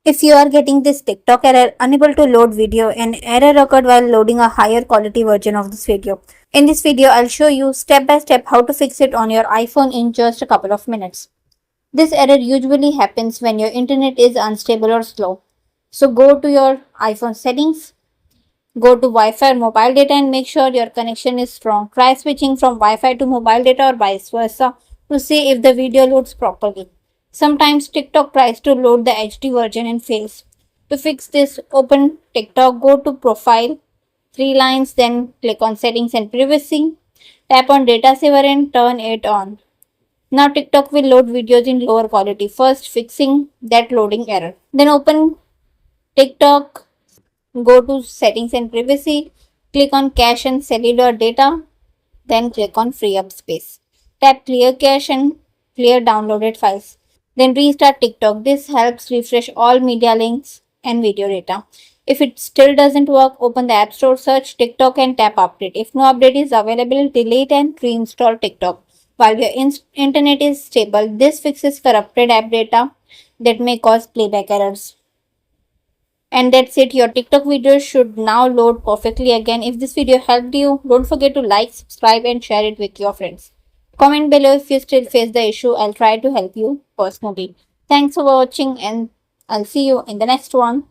If you are getting this TikTok error, unable to load video, an error occurred while loading a higher quality version of this video. In this video, I'll show you step by step how to fix it on your iPhone in just a couple of minutes. This error usually happens when your internet is unstable or slow. So go to your iPhone settings, go to Wi-Fi or mobile data and make sure your connection is strong. Try switching from Wi-Fi to mobile data or vice versa to see if the video loads properly. Sometimes TikTok tries to load the HD version and fails. To fix this, open TikTok, go to Profile, 3 lines, then click on Settings and Privacy. Tap on Data Saver and turn it on. Now TikTok will load videos in lower quality, first fixing that loading error. Then open TikTok, go to Settings and Privacy, click on Cache and Cellular Data, then click on Free Up Space. Tap Clear Cache and clear downloaded files. Then restart TikTok. This helps refresh all media links and video data. If it still doesn't work, open the App Store, search TikTok and tap Update. If no update is available, delete and reinstall TikTok. While your internet is stable, this fixes corrupted app data that may cause playback errors. And that's it. Your TikTok videos should now load perfectly again. If this video helped you, don't forget to like, subscribe and share it with your friends. Comment below if you still face the issue. I'll try to help you personally. Thanks for watching and I'll see you in the next one.